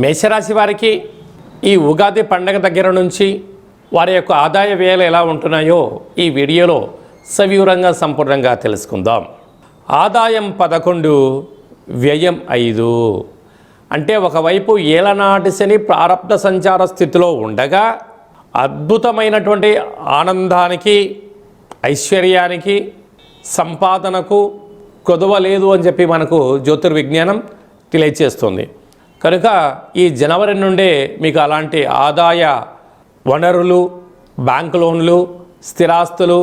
మేషరాశి వారికి ఈ ఉగాది పండగ దగ్గర నుంచి వారి యొక్క ఆదాయ వ్యయాలు ఎలా ఉంటున్నాయో ఈ వీడియోలో సవివరంగా సంపూర్ణంగా తెలుసుకుందాం. ఆదాయం 11, వ్యయం 5. అంటే ఒకవైపు ఏలనాటి శని ప్రారబ్ధ సంచార స్థితిలో ఉండగా అద్భుతమైనటువంటి ఆనందానికి, ఐశ్వర్యానికి, సంపాదనకు కొదవలేదు అని చెప్పి మనకు జ్యోతిర్విజ్ఞానం తెలియచేస్తుంది. కనుక ఈ జనవరి నుండే మీకు అలాంటి ఆదాయ వనరులు, బ్యాంకు లోన్లు, స్థిరాస్తులు,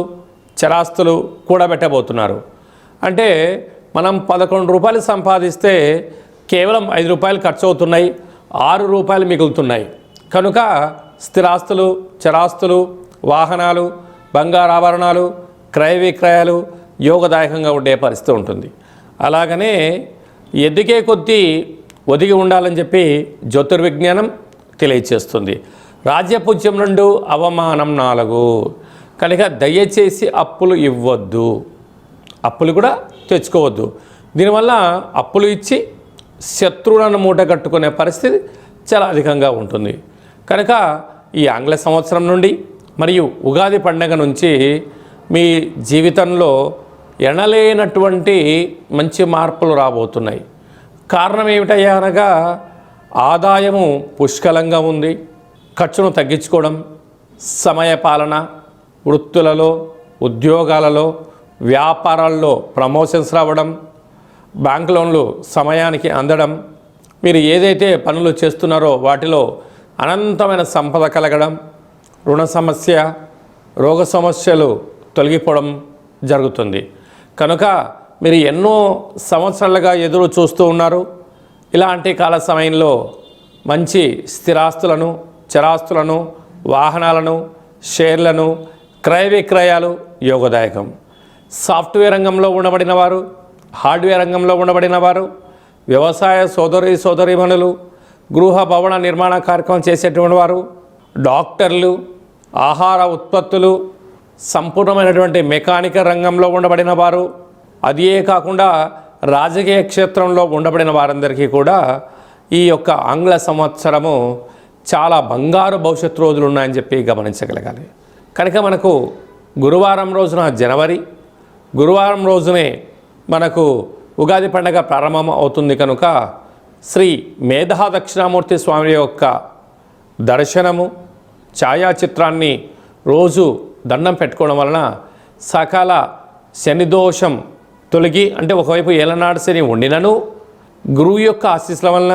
చరాస్తులు కూడబెట్టబోతున్నారు. అంటే మనం 11 రూపాయలు సంపాదిస్తే కేవలం 5 రూపాయలు ఖర్చు అవుతున్నాయి, 6 రూపాయలు మిగులుతున్నాయి. కనుక స్థిరాస్తులు, చరాస్తులు, వాహనాలు, బంగారాభరణాలు, క్రయ విక్రయాలు యోగదాయకంగా ఉండే పరిస్థితి ఉంటుంది. అలాగనే ఎదిగే కొద్దీ ఒదిగి ఉండాలని చెప్పి జ్యోతిర్విజ్ఞానం తెలియచేస్తుంది. రాజ్యపూజ్యం 2, అవమానం 4. కనుక దయచేసి అప్పులు ఇవ్వద్దు, అప్పులు కూడా తెచ్చుకోవద్దు. దీనివల్ల అప్పులు ఇచ్చి శత్రువులను మూట కట్టుకునే పరిస్థితి చాలా అధికంగా ఉంటుంది. కనుక ఈ ఆంగ్ల సంవత్సరం నుండి మరియు ఉగాది పండుగ నుంచి మీ జీవితంలో ఎనలేనటువంటి మంచి మార్పులు రాబోతున్నాయి. కారణం ఏమిటయ్యా అనగా ఆదాయము పుష్కలంగా ఉంది, ఖర్చును తగ్గించుకోవడం, సమయపాలన, వృత్తులలో, ఉద్యోగాలలో, వ్యాపారాల్లో ప్రమోషన్స్ రావడం, బ్యాంక్ లోన్లు సమయానికి అందడం, మీరు ఏదైతే పనులు చేస్తున్నారో వాటిలో అనంతమైన సంపద కలగడం, రుణ సమస్య, రోగ సమస్యలు తొలగిపోవడం జరుగుతుంది. కనుక మీరు ఎన్నో సంవత్సరాలుగా ఎదురు చూస్తూ ఉన్నారు. ఇలాంటి కాల సమయంలో మంచి స్థిరాస్తులను, చరాస్తులను, వాహనాలను, షేర్లను, క్రయ విక్రయాలు యోగదాయకం. సాఫ్ట్వేర్ రంగంలో ఉండబడిన వారు, హార్డ్వేర్ రంగంలో ఉండబడిన వారు, వ్యవసాయ సోదరీమణులు, గృహ భవన నిర్మాణ కార్యక్రమం చేసేటువంటి వారు, డాక్టర్లు, ఆహార ఉత్పత్తులు, సంపూర్ణమైనటువంటి మెకానికల్ రంగంలో ఉండబడిన వారు, అదే కాకుండా రాజకీయ క్షేత్రంలో ఉండబడిన వారందరికీ కూడా ఈ యొక్క ఆంగ్ల సంవత్సరము చాలా బంగారు భవిష్యత్తు రోజులు ఉన్నాయని చెప్పి గమనించగలగాలి. కనుక మనకు గురువారం రోజున జనవరి, గురువారం రోజునే మనకు ఉగాది పండుగ ప్రారంభం అవుతుంది. కనుక శ్రీ మేధా దక్షిణామూర్తి స్వామి యొక్క దర్శనము, ఛాయాచిత్రాన్ని రోజు దండం పెట్టుకోవడం వలన సకల శనిదోషం తొలగి, అంటే ఒకవైపు ఏలనాడు శని ఉండినను గురువు యొక్క ఆశీస్సుల వలన